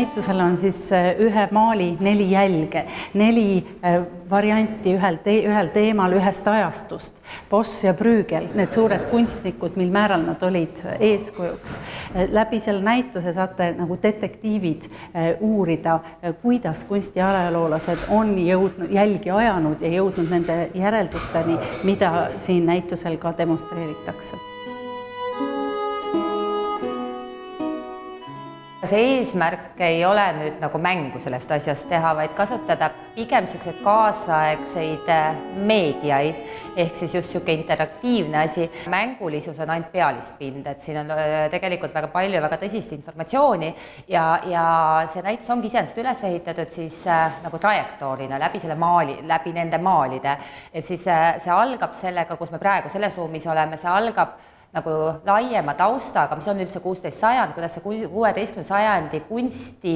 näitusel on siis ühe maali 4 jälge, 4 varianti ühel teemal ühest ajastust. Bosch ja Bruegel, need suured kunstnikud, mil määral nad olid eeskujuks. Läbi selle näituse saate nagu detektiivid uurida, kuidas kunstiajaloolased on jälgi ajanud ja jõudnud nende järeldusteni, mida siin näitusel ka demonstreeritakse. See eesmärk ei ole nüüd nagu mängu sellest asjast teha, vaid kasutada pigem selliseid kaasaegseid meediaid, ehk siis just selline interaktiivne asi. Mängulisus on ainult pealispind, et siin on tegelikult väga palju väga tõsist informatsiooni ja see näitus ongi iseenesest üles ehitatud siis nagu trajektoorina läbi selle maali, läbi nende maalide. Et siis see algab sellega, kus me praegu selles ruumis oleme, see algab nagu laiema taustaga, mis on üldse 16. sajand, kuidas see 16. sajandi kunsti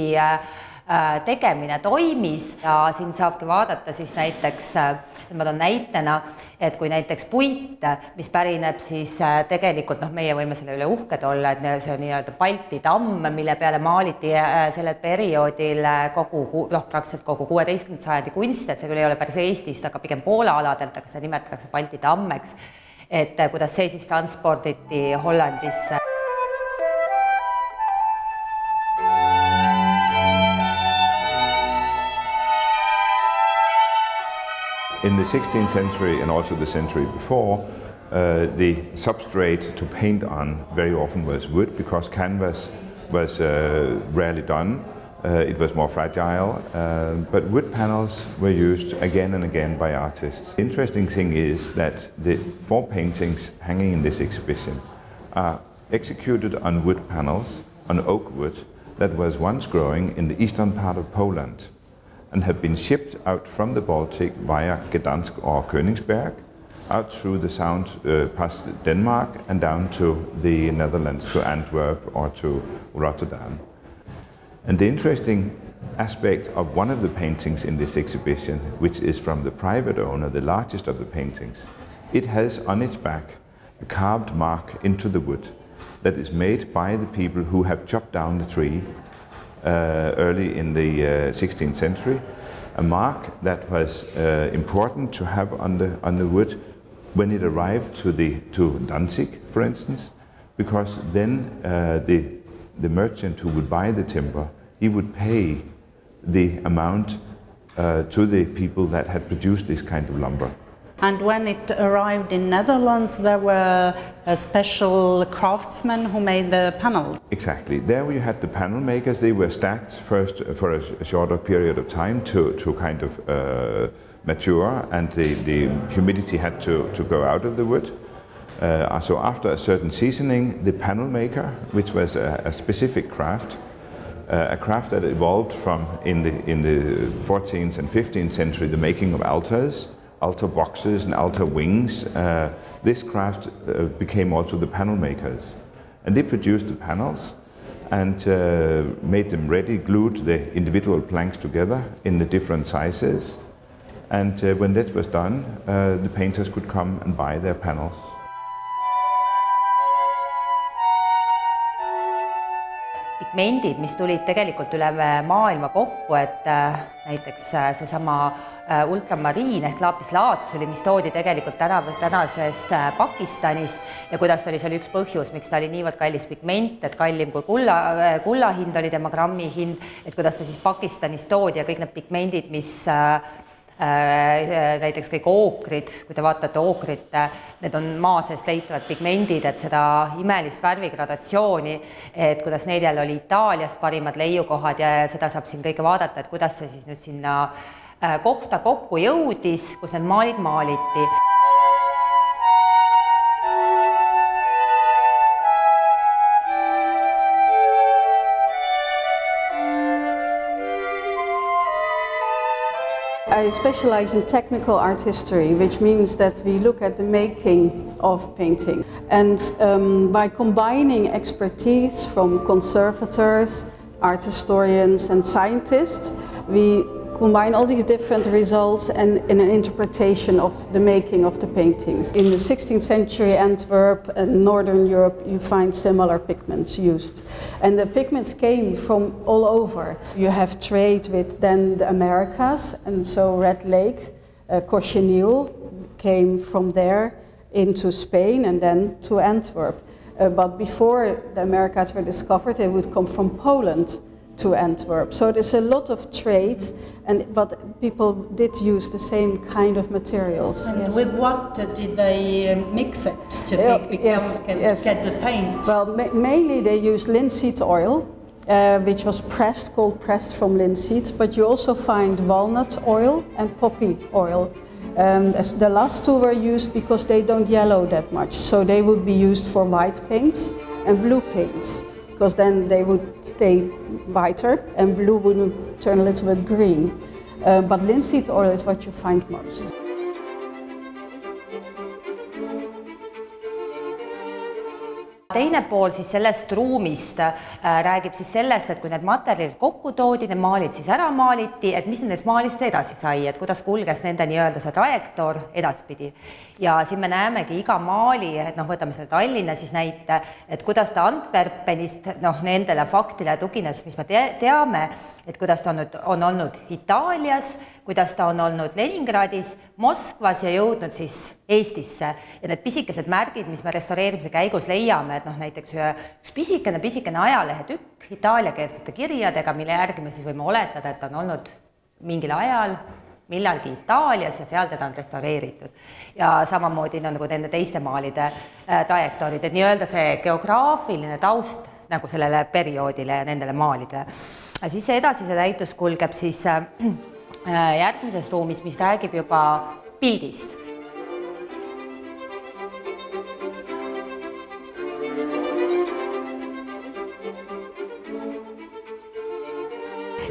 tegemine toimis ja siin saabki vaadata siis näiteks, ma toon näitena, et kui näiteks puit, mis pärineb siis tegelikult, meie võime selle üle uhked olla, et see on nii-öelda Balti tamm, mille peale maaliti sellel perioodil praktiliselt kogu 16. sajandi kunst, et see küll ei ole päris Eestist, aga pigem Poola aladelt, aga seda nimetatakse Balti tammeks. Et kuidas see siis transporditi Hollandisse. In the 16th century and also the century before, the substrate to paint on very often was wood because canvas was rarely done. It was more fragile, but wood panels were used again and again by artists. The interesting thing is that the 4 paintings hanging in this exhibition are executed on wood panels, on oak wood, that was once growing in the eastern part of Poland and have been shipped out from the Baltic via Gdansk or Königsberg, out through the Sound past Denmark and down to the Netherlands, to Antwerp or to Rotterdam. And the interesting aspect of one of the paintings in this exhibition, which is from the private owner, the largest of the paintings, it has on its back a carved mark into the wood that is made by the people who have chopped down the tree early in the 16th century, a mark that was important to have on the wood when it arrived to Danzig, for instance, because then the merchant who would buy the timber, he would pay the amount to the people that had produced this kind of lumber. And when it arrived in Netherlands, there were special craftsmen who made the panels. Exactly. There we had the panel makers. They were stacked first for a shorter period of time to kind of mature, and the humidity had to go out of the wood. So after a certain seasoning, the panel maker, which was a specific craft, a craft that evolved from in the 14th and 15th century, the making of altars, altar boxes and altar wings. This craft became also the panel makers. And they produced the panels and made them ready, glued the individual planks together in the different sizes. And when that was done, the painters could come and buy their panels. Pigmendid, mis tulid tegelikult üle maailma kokku, et näiteks seesama ultramariin ehk laapislaatsuli, mis toodi tegelikult tänasest Pakistanist ja kuidas oli seal üks põhjus, miks ta oli niivõrd kallis pigment, et kallim kui kulla hind oli tema grammi hind, et kuidas ta siis Pakistanist toodi ja kõik need pigmendid, mis näiteks kõik ookrid, kui te vaatate ookrit, need on maa seest leitavad pigmendid, et seda imelist värvigradatsiooni, et kuidas neljal oli Itaaliast parimad leiukohad ja seda saab siin kõike vaadata, et kuidas see siis nüüd sinna kohta kokku jõudis, kus need maalid maaliti. I specialize in technical art history, which means that we look at the making of painting. And by combining expertise from conservators, art historians and scientists, we combine all these different results and in an interpretation of the making of the paintings. In the 16th century Antwerp and Northern Europe, you find similar pigments used. And the pigments came from all over. You have trade with then the Americas, and so Red Lake, cochineal came from there into Spain and then to Antwerp. But before the Americas were discovered, they would come from Poland to Antwerp. So there's a lot of trade, but people did use the same kind of materials. And yes. With what did they mix it to get the paint? Well, mainly they used linseed oil, which was called pressed from linseed, but you also find walnut oil and poppy oil. The last two were used because they don't yellow that much, so they would be used for white paints and blue paints, because then they would stay whiter and blue would turn a little bit green. But linseed oil is what you find most. Teine pool siis sellest ruumist räägib siis sellest, et kui need materjalid kokku toodi, need maalid siis ära maaliti, et mis nendest maalist edasi sai, et kuidas kulges nende nii-öelda see trajektoor edaspidi. Ja siin me näemegi iga maali, et võtame selle Tallinna siis näite, et kuidas ta Antwerpenist nendele faktile tugines, mis me teame, et kuidas ta on olnud Itaalias, kuidas ta on olnud Leningradis, Moskvas ja jõudnud siis Eestisse. Ja need pisikesed märgid, mis me restaureerimise käigus leiame, et näiteks üks pisikene ajalehetükk itaaliakeelsete kirjadega, mille järgi me siis võime oletada, et ta on olnud mingil ajal millalgi Itaalias ja seal teda on restaureeritud. Ja samamoodi nagu nende teiste maalide trajektoorid, et nii-öelda see geograafiline taust nagu sellele perioodile ja nendele maalidele. Siis edasi see näitus kulgeb siis järgmises ruumis, mis räägib juba pildist.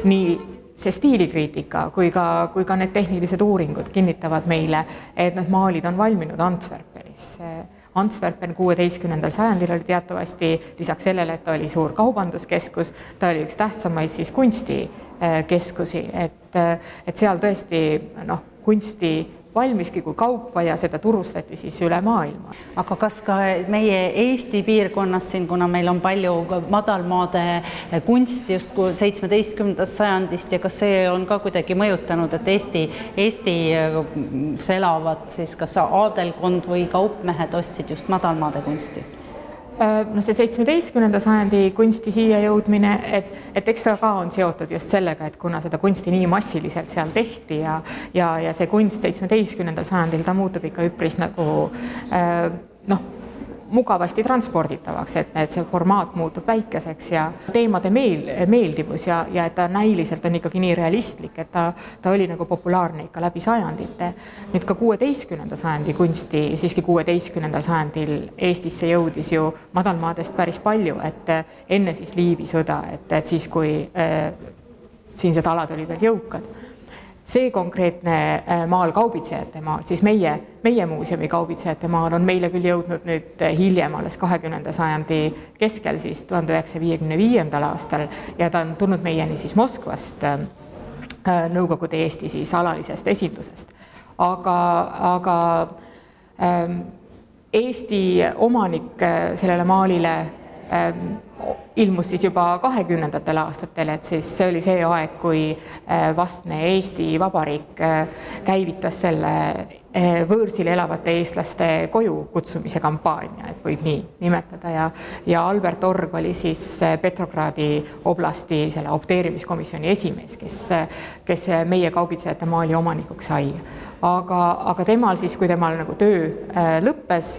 Nii see stiilikriitika kui ka need tehnilised uuringud kinnitavad meile, et need maalid on valminud Antwerpenis. Antwerpen 16. sajandil oli teatavasti lisaks sellele, et ta oli suur kaubanduskeskus, ta oli üks tähtsamaid siis kunstikeskusi, et seal tõesti kunsti valmiski kui kaupa ja seda turustati siis üle maailma. Aga kas ka meie Eesti piirkonnas siin, kuna meil on palju Madalmaade kunsti just 17. sajandist ja kas see on ka kuidagi mõjutanud, et Eestis elavad siis kas aadelkond või kaupmehed ostsid just Madalmaade kunsti? See 17. sajandi kunsti siia jõudmine, et eks ta ka on seotud just sellega, et kuna seda kunsti nii massiliselt seal tehti ja see kunst 17. sajandil ta muutub ikka üpris nagu mugavasti transporditavaks, et see formaat muutub väikeseks ja teemade meeldivus ja et ta näiliselt on ikkagi nii realistlik, et ta oli nagu populaarne ikka läbi sajandite. Nüüd ka 16. sajandi kunsti, siiski 16. sajandil Eestisse jõudis ju Madalmaadest päris palju, et enne siis Liivi sõda, et siis kui siinsed alad olid veel jõukad. See konkreetne maal, Kaubitsejate maal, siis meie muuseumi Kaubitsejate maal on meile küll jõudnud nüüd hiljem alles 20. sajandi keskel, siis 1955. aastal ja ta on tulnud meieni siis Moskvast Nõukogude Eesti siis alalisest esindusest. Aga Eesti omanik sellele maalile ilmus siis juba 20. aastatel, et siis see oli see aeg, kui vastne Eesti Vabariik käivitas selle võõrsil elavate eestlaste koju kutsumise kampaania, et võib nii nimetada ja Albert Org oli siis Petrogradi oblasti selle opteerimiskomisjoni esimees, kes meie Kaubitsejate maali omanikuks sai. Aga temal siis, kui temal nagu töö lõppes,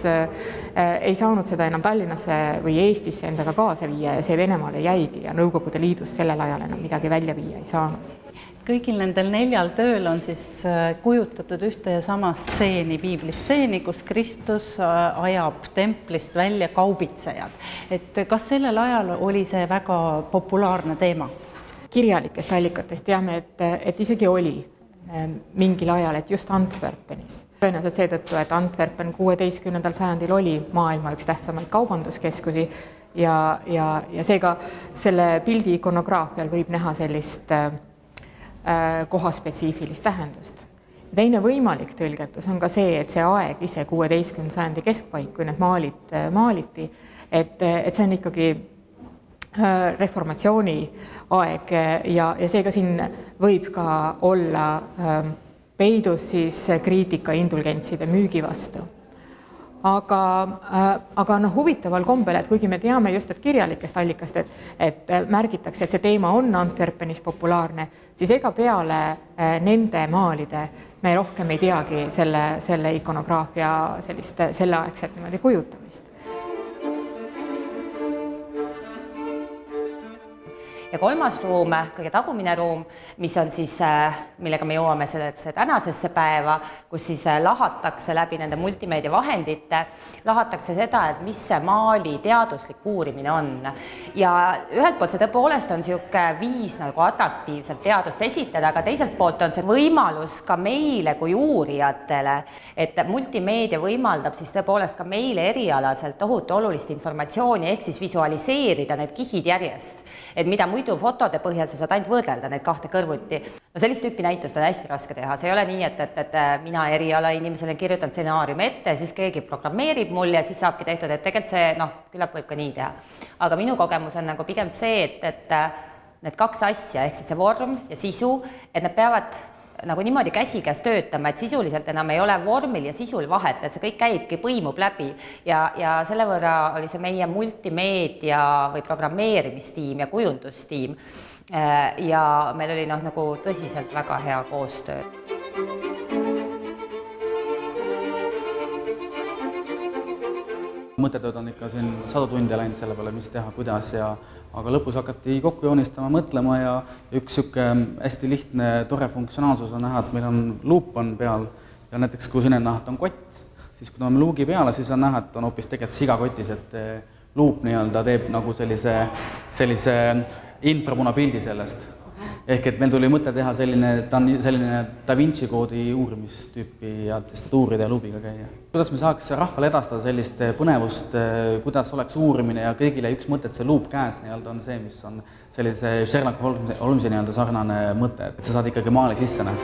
ei saanud seda enam Tallinnasse või Eestisse endaga kaasa viia ja see Venemaale jäigi ja Nõukogude Liidus sellel ajal enam midagi välja viia ei saanud. Kõigil nendel 4 tööl on siis kujutatud ühte ja sama stseeni, piiblistseeni, kus Kristus ajab templist välja kaubitsejad. Et kas sellel ajal oli see väga populaarne teema? Kirjalikest allikatest teame, et isegi oli mingil ajal, et just Antwerpenis. Tõenäoliselt seetõttu, et Antwerpen 16. sajandil oli maailma üks tähtsamaid kaubanduskeskusi ja seega selle pildi ikonograafial võib näha sellist kohaspetsiifilist tähendust. Teine võimalik tõlgetus on ka see, et see aeg ise 16. sajandi keskpaik, kui need maalid maaliti, et see on ikkagi reformatsiooni aeg ja seega siin võib ka olla peidus siis kriitika indulgentside müügi vastu. Aga huvitaval kombel, et kuigi me teame just, et kirjalikest allikast, et märgitakse, et see teema on Antwerpenis populaarne, siis ega peale nende maalide me rohkem ei teagi selle ikonograafia selleaegset niimoodi kujutamist. Ja kolmas ruum, kõige tagumine ruum, mis on siis, millega me jõuame sellesse tänasesse päeva, kus siis lahatakse läbi nende multimeediavahendite, lahatakse seda, et mis see maali teaduslik uurimine on. Ja ühelt poolt see tõepoolest on siuke viis nagu atraktiivselt teadust esitada, aga teiselt poolt on see võimalus ka meile kui uurijatele, et multimeedia võimaldab siis tõepoolest ka meile erialaselt tohutu olulist informatsiooni ehk siis visualiseerida need kihid järjest, et mida muidu fotode põhjal sa saad ainult võrrelda neid kahte kõrvuti. No sellist tüüpi näitust on hästi raske teha. See ei ole nii, et mina eriala inimesele kirjutan stsenaariumi ette, siis keegi programmeerib mul ja siis saabki tehtud, et tegelikult see, küllap võib ka nii teha. Aga minu kogemus on nagu pigem see, et need kaks asja, ehk siis see vorm ja sisu, et need peavad nagu niimoodi käsikäes töötama, et sisuliselt enam ei ole vormil ja sisul vahet, et see kõik käibki, põimub läbi ja selle võrra oli see meie multimeedia või programmeerimistiim ja kujundustiim ja meil oli nagu tõsiselt väga hea koostöö. Mõttetööd on ikka siin 100 tundi läinud selle peale, mis teha, kuidas aga lõpus hakati kokku joonistama, mõtlema ja üks hästi lihtne, tore funktsionaalsus on näha, et meil on luup on peal ja näiteks kui sinna näha, et on kott, siis kui tõmbame luugi peale, siis on näha, et on hoopis tegelikult sigakotis, et luup teeb nagu sellise infrapunapildi sellest. Ehk et meil tuli mõte teha selline Da Vinci koodi uurimistüüpi ja uurida ja luubiga käia. Kuidas me saaks rahvale edastada sellist põnevust, kuidas oleks uurimine ja kõigile üks mõte, et see luup käes on see, mis on sellise Sherlock Holmesi sarnane mõte, et sa saad ikkagi maali sisse näha.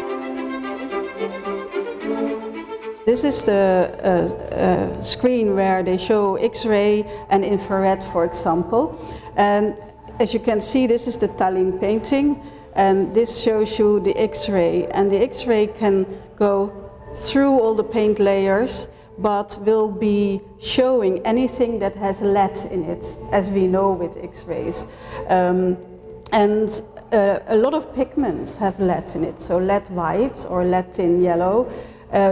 This is the screen where they show X-ray and infrared, for example. And as you can see, this is the Tallinn painting. And this shows you the X-ray, and the X-ray can go through all the paint layers, but will be showing anything that has lead in it, as we know with X-rays. A lot of pigments have lead in it, so lead white or lead in yellow.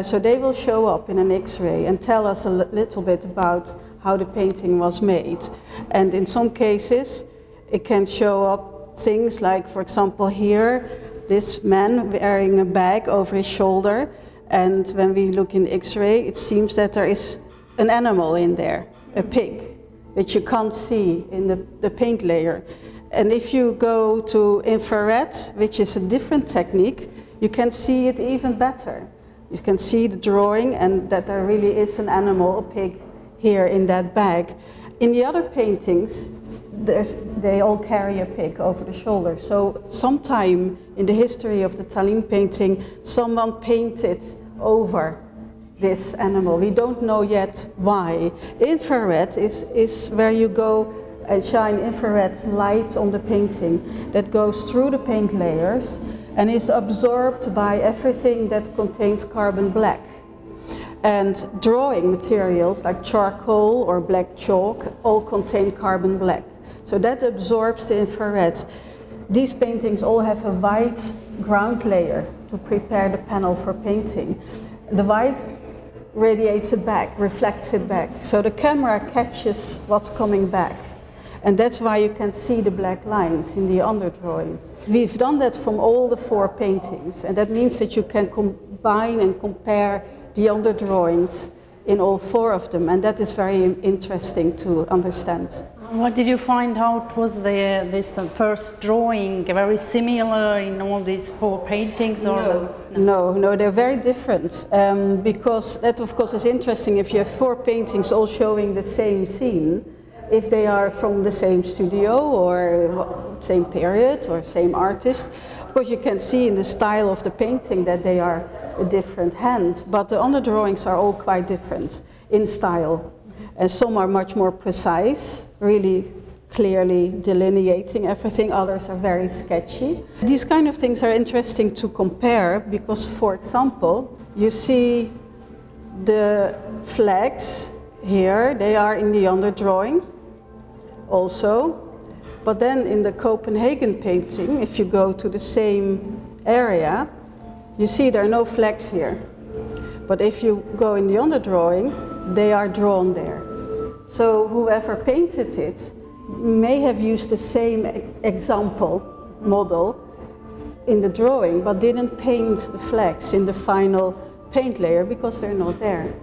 So they will show up in an X-ray and tell us a little bit about how the painting was made. And in some cases, it can show up things like, for example, here, this man wearing a bag over his shoulder, and when we look in X-ray, it seems that there is an animal in there, a pig, which you can't see in the paint layer. And if you go to infrared, which is a different technique, you can see it even better. You can see the drawing and that there really is an animal, a pig, here in that bag. In the other paintings, they all carry a pig over the shoulder. So sometime in the history of the Tallinn painting, someone painted over this animal. We don't know yet why. Infrared is where you go and shine infrared light on the painting that goes through the paint layers and is absorbed by everything that contains carbon black. And drawing materials like charcoal or black chalk all contain carbon black. So that absorbs the infrared. These paintings all have a white ground layer to prepare the panel for painting. The white radiates it back, reflects it back. So the camera catches what's coming back. And that's why you can see the black lines in the underdrawing. We've done that from all the 4 paintings, and that means that you can combine and compare the underdrawings in all 4 of them, and that is very interesting to understand. What did you find out? Was this first drawing very similar in all these 4 paintings? Or no, they're very different, because that of course is interesting if you have 4 paintings all showing the same scene, if they are from the same studio or same period or same artist. Of course, you can see in the style of the painting that they are a different hand, but the underdrawings are all quite different in style. And some are much more precise, really clearly delineating everything. Others are very sketchy. These kind of things are interesting to compare because, for example, you see the flags here, they are in the underdrawing also. But then in the Copenhagen painting, if you go to the same area, you see there are no flags here. But if you go in the underdrawing, they are drawn there. So whoever painted it may have used the same example model in the drawing, but didn't paint the flags in the final paint layer because they're not there.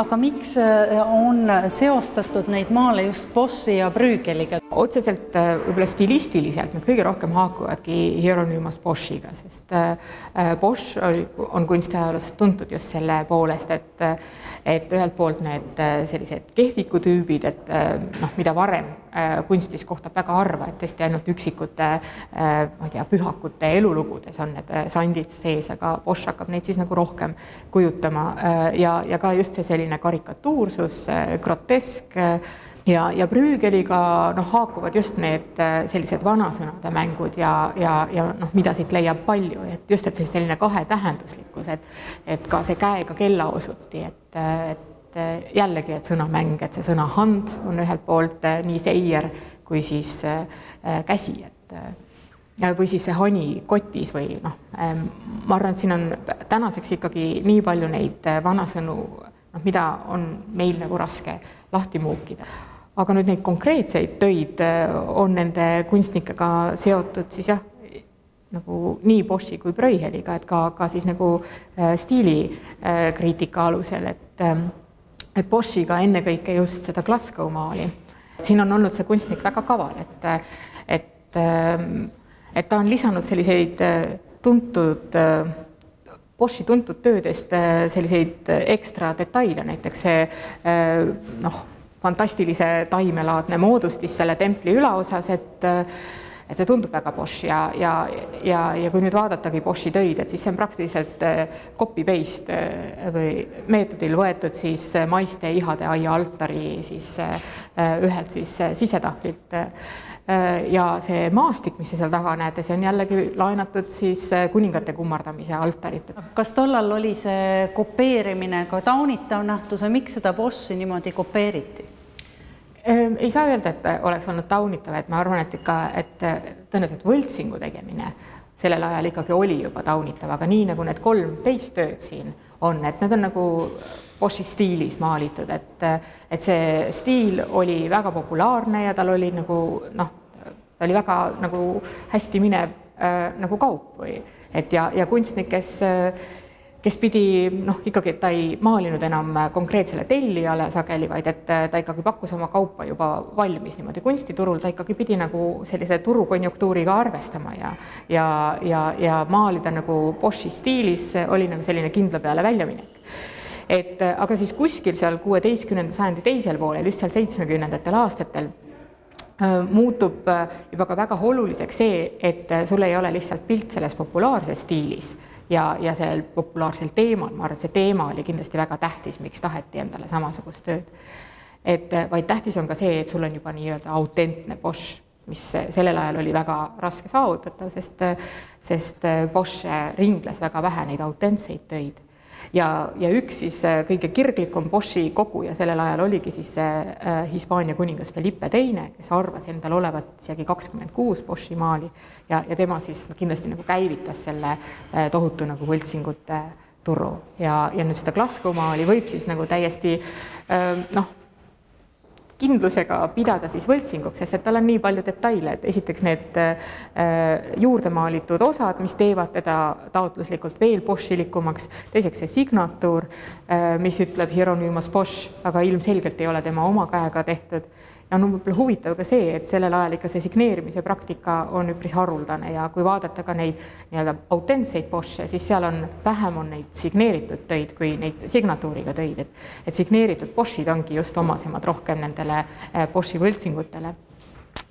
Aga miks on seostatud neid maale just Boschi ja Bruegeliga? Otseselt võib-olla stilistiliselt need kõige rohkem haakuvadki Hieronymos Boschiga, sest Bosch on kunstiajalooliselt tuntud just selle poolest, et ühelt poolt need sellised kehvikutüübid, et mida varem kunstis kohtab väga harva, et tõesti ainult üksikute pühakute elulugudes on need sandid sees, aga Bosch hakkab neid siis nagu rohkem kujutama ja ka just see selline karikatuursus, grotesk ja Bruegeliga haakuvad just need sellised vanasõnade mängud ja mida siit leiab palju, et just, et selline kahetähenduslikkus, et ka see käega kella osuti, et jällegi, et sõnamäng, et see sõna hand on ühelt poolt nii seier kui siis käsi, või siis see hani kotis või ma arvan, et siin on tänaseks ikkagi nii palju neid vanasõnu, mida on meil nagu raske lahti muukida. Aga nüüd neid konkreetseid töid on nende kunstnikega seotud siis jah, nagu nii Boschi kui Bruegheliga, et ka siis nagu stiilikriitika alusel, et Boschiga ennekõike just seda Glasgow maali. Siin on olnud see kunstnik väga kaval, et ta on lisanud selliseid Boschi tuntud töödest selliseid ekstra detaile, näiteks see fantastilise taimelaadne moodustis selle templi ülaosas, et see tundub väga Bosch ja kui nüüd vaadatagi Boschi töid, et siis see on praktiliselt copy-paste või meetodil võetud siis maiste ihade aia altari siis ühelt siis sisetahvlilt ja see maastik, mis seal taga näete, see on jällegi laenatud siis kuningate kummardamise altarit. Kas tollal oli see kopeerimine ka taunitav nähtus või miks seda Boschi niimoodi kopeeriti? Ei saa öelda, et oleks olnud taunitav, et ma arvan, et tõenäoliselt võltsingu tegemine sellel ajal ikkagi oli juba taunitav, aga nii nagu need 13 tööd siin on, et need on nagu Boschi stiilis maalitud, et see stiil oli väga populaarne ja tal oli nagu, ta oli väga nagu hästi minev nagu kaup või, et ja kunstnik, kes pidi, ikkagi, et ta ei maalinud enam konkreetsele tellijale sageli, vaid et ta ikkagi pakkus oma kaupa juba valmis niimoodi kunstiturul, ta ikkagi pidi nagu sellise turukonjunktuuriga arvestama ja maalida nagu Boschi stiilis oli nagu selline kindla peale väljaminek. Aga siis kuskil seal 16. sajandi teisel poolel, just seal 70. aastatel, muutub juba ka väga oluliseks see, et sul ei ole lihtsalt pilt selles populaarses stiilis ja sellel populaarsel teemal, ma arvan, et see teema oli kindlasti väga tähtis, miks taheti endale samasugust tööd. Vaid tähtis on ka see, et sul on juba nii-öelda autentne Bosch, mis sellel ajal oli väga raske saavutatav, sest Bosch ringles väga vähe neid autentseid töid. Ja üks siis kõige kirglikum Boschi kogu ja sellel ajal oligi siis Hispaania kuningas Felipe II, kes arvas endal olevat isegi 26 Boschi maali ja tema siis kindlasti nagu käivitas selle tohutu nagu võltsingute turu ja nüüd seda Glasgow maali võib siis nagu täiesti kindlusega pidada siis võltsinguks, sest et tal on nii palju detaile, et esiteks need juurde maalitud osad, mis teevad teda taotluslikult veel Boschilikumaks, teiseks see signatuur, mis ütleb Hieronymos Boschi, aga ilmselgelt ei ole tema oma käega tehtud Ja on võib-olla huvitav ka see, et sellel ajal ikka see signeerimise praktika on üpris haruldane ja kui vaadata ka neid nii-öelda autentseid Bosche, siis seal on vähem on neid signeeritud töid kui neid signatuuriga töid, et signeeritud Boschid ongi just omasemad rohkem nendele Boschi võltsingutele.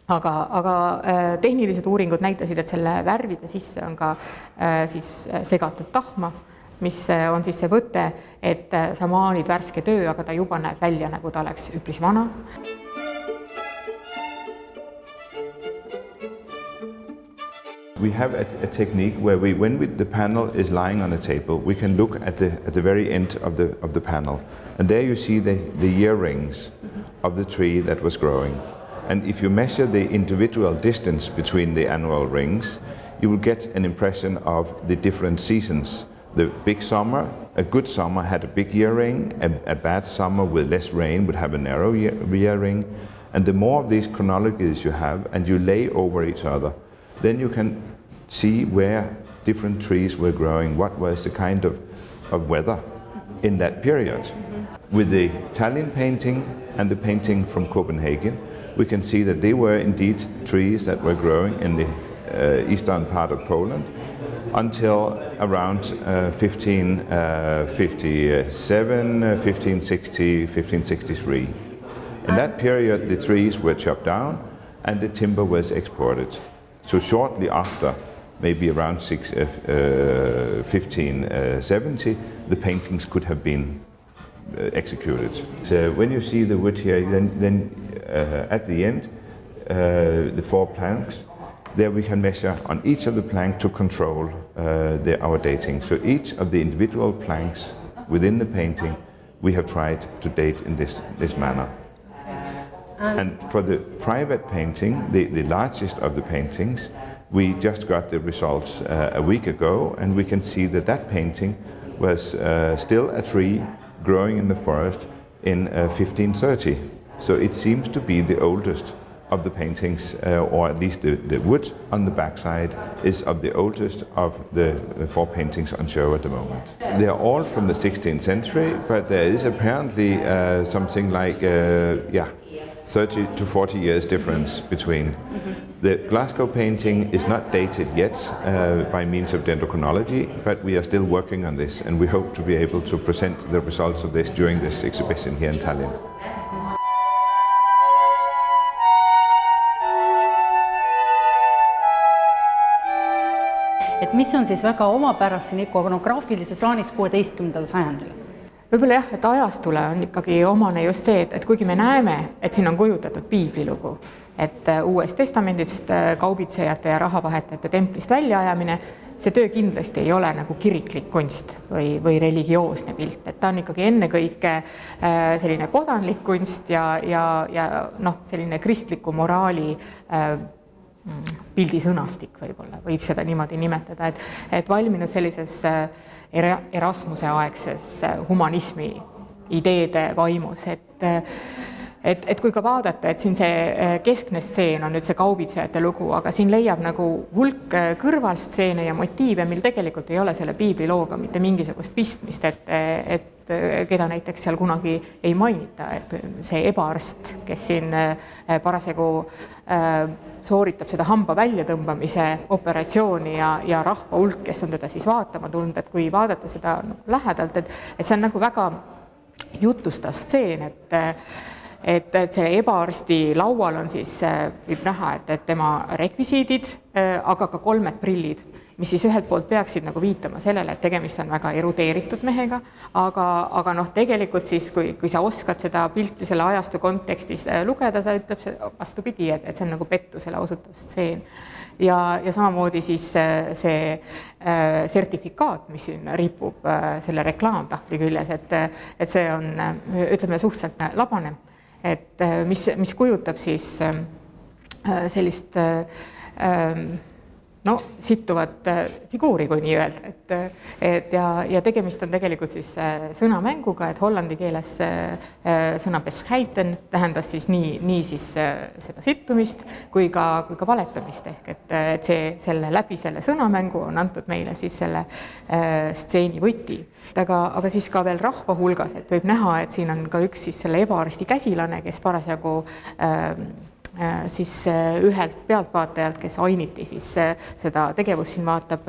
Aga tehnilised uuringud näitasid, et selle värvide sisse on ka siis segatud tahma, mis on siis see võte, et sa maalid värske töö, aga ta juba näeb välja, nagu ta oleks üpris vana. We have a technique where when the panel is lying on a table, we can look at the very end of the panel. And there you see the year rings of the tree that was growing. And if you measure the individual distance between the annual rings, you will get an impression of the different seasons. The big summer, a good summer had a big year ring, a bad summer with less rain would have a narrow year ring. And the more of these chronologies you have and you lay over each other, then you can see where different trees were growing, what was the kind of weather in that period. With the Tallinn painting and the painting from Copenhagen, we can see that they were indeed trees that were growing in the eastern part of Poland until around 1557, 1560, 1563. In that period, the trees were chopped down and the timber was exported. So shortly after, maybe around 1570, the paintings could have been executed. So when you see the wood here, then at the end, the 4 planks, there we can measure on each of the planks to control our dating. So each of the individual planks within the painting, we have tried to date in this manner. And for the private painting, the largest of the paintings, we just got the results a week ago, and we can see that painting was still a tree growing in the forest in 1530. So it seems to be the oldest of the paintings, or at least the wood on the backside is of the oldest of the 4 paintings on show at the moment. They are all from the 16th century, but there is apparently something like 30 to 40 years difference between. The Glasgow painting is not dated yet by means of dendrochronology, but we are still working on this, and we hope to be able to present the results of this during this exhibition here in Tallinn. Et mis on siis väga omapärase ikonograafilises plaanis 16. sajandil? Võib-olla jah, et ajastule on ikkagi omane just see, et kuigi me näeme, et siin on kujutatud piiblilugu, et Uuest Testamendist Kaubitsejate ja rahvavahetajate templist väljaajamine, see töö kindlasti ei ole nagu kiriklik kunst või religioosne pilt, et ta on ikkagi ennekõike selline kodanlik kunst ja selline kristliku moraali pildisõnastik võib-olla, võib seda niimoodi nimetada, et valminud sellises Erasmuse aegses humanismi ideede vaimus, et kui ka vaadata, et siin see keskne stseen on nüüd see Kaubitsejate lugu, aga siin leiab nagu hulk kõrvalstseene ja motiive, mil tegelikult ei ole selle piiblilooga mitte mingisugust pistmist, et keda näiteks seal kunagi ei mainita, et see ebaarst, kes siin parasjagu sooritab seda hamba väljatõmbamise operatsiooni ja rahva hulk, kes on teda siis vaatama tulnud, et kui vaadata seda lähedalt, et see on nagu väga jutustav stseen, et selle ebaarsti laual on siis, võib näha, et tema rekvisiidid, aga ka 3 prillid, mis siis ühelt poolt peaksid nagu viitama sellele, et tegemist on väga erudeeritud mehega, aga tegelikult siis, kui sa oskad seda pilti selle ajastu kontekstis lugeda, ta ütleb vastupidi, et see on nagu pettusele osutav stseen. Ja samamoodi siis see sertifikaat, mis siin ripub selle reklaamtahvli küljes, et see on, ütleme, suhteliselt labane, et mis kujutab siis sellist sittuvat figuuri, kui nii öelda. Ja tegemist on tegelikult siis sõnamänguga, et hollandi keeles sõna bescheiden tähendas siis nii siis seda sittumist kui ka valetamist ehk, et läbi selle sõnamängu on antud meile siis selle stseeni võti. Aga siis ka veel rahva hulgas, et võib näha, et siin on ka üks siis selle ebaarsti käsilane, kes parasjagu siis ühelt pealtvaatajalt, kes ainiti siis seda tegevust siin vaatab,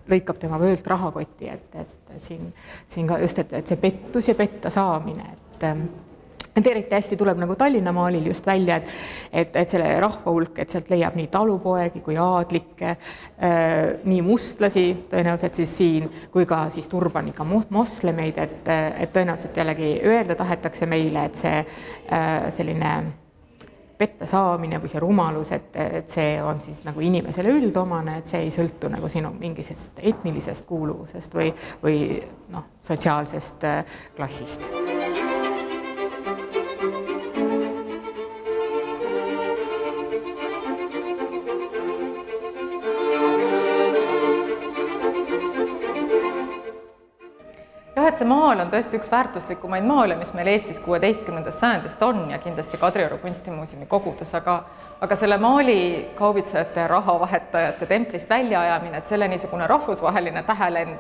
lõikab tema vöölt rahakotti, et siin ka just, et see pettus ja petta saamine, et eriti hästi tuleb nagu Tallinna maalil just välja, et selle rahva hulk, et sealt leiab nii talupoegi kui aadlikke, nii mustlasi tõenäoliselt siis siin, kui ka siis turbaniga moslemeid, et tõenäoliselt jällegi öelda tahetakse meile, et see selline petta saamine või see rumalus, et see on siis nagu inimesele üldomane, et see ei sõltu nagu sinu mingisest etnilisest kuuluvusest või sotsiaalsest klassist. Et see maal on tõesti üks väärtuslikumaid maale, mis meil Eestis 16. sajandist on ja kindlasti Kadrioru Kunstimuuseumi kogudes, aga selle maali Kaubitsejate ja rahavahetajate templist väljaajamine, et selle niisugune rahvusvaheline tähelend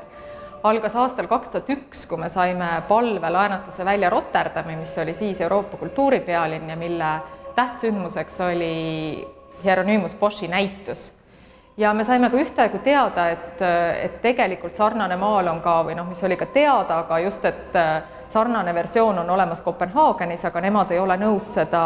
algas aastal 2001, kui me saime palve laenata see välja Rotterdami, mis oli siis Euroopa kultuuripealinn ja mille tähtsündmuseks oli Hieronymos Boschi näitus. Ja me saime ka ühtaegu teada, et tegelikult sarnane maal on ka, või mis oli ka teada, aga just, et sarnane versioon on olemas Kopenhaagenis, aga nemad ei ole nõus seda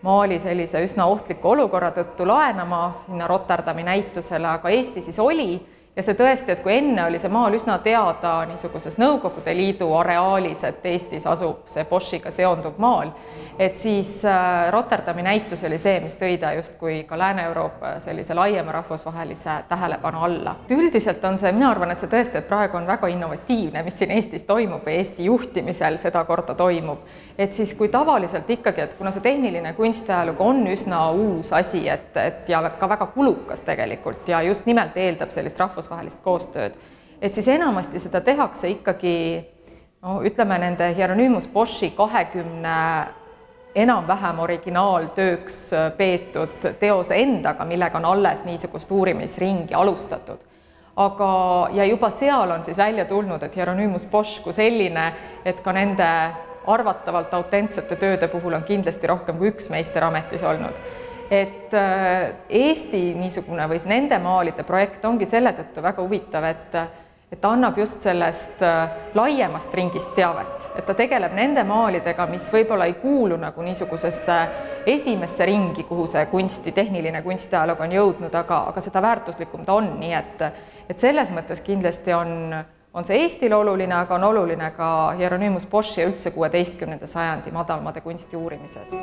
maali sellise üsna ohtliku olukorra tõttu laenama sinna Rotterdami näitusele, aga Eesti siis oli. Ja see tõesti, et kui enne oli see maal üsna teada niisuguses Nõukogude Liidu areaalis, et Eestis asub see Boschiga seonduv maal, et siis Rotterdami näitus oli see, mis tõi ta justkui ka Lääne-Euroopa sellise laiema rahvusvahelise tähelepanu alla. Üldiselt on see, mina arvan, et see tõesti, et praegu on väga innovatiivne, mis siin Eestis toimub või Eesti juhtimisel seda korda toimub. Et siis kui tavaliselt ikkagi, et kuna see tehniline kunstiajalugu on üsna uus asi, ja ka väga kulukas tegelikult ja just nimelt eeldab sellist rahvusvahelist koostööd, et siis enamasti seda tehakse ikkagi, ütleme nende Hieronymos Boschi 20 enam-vähem originaaltööks peetud teose endaga, millega on alles niisugust uurimisringi alustatud. Ja juba seal on siis välja tulnud, et Hieronymos Bosch kui selline, et ka nende arvatavalt autentsete tööde puhul on kindlasti rohkem kui üks meisterametis olnud. Et Eesti niisugune või nende maalide projekt ongi selle tõttu väga huvitav, et ta annab just sellest laiemast ringist teavet, et ta tegeleb nende maalidega, mis võib-olla ei kuulu nagu niisugusesse esimesse ringi, kuhu see tehniline kunstiajalugu on jõudnud, aga seda väärtuslikum ta on, nii et selles mõttes kindlasti on see Eestile oluline, aga on oluline ka Hieronymos Boschi üldse 16. sajandi Madalmaade kunsti uurimises.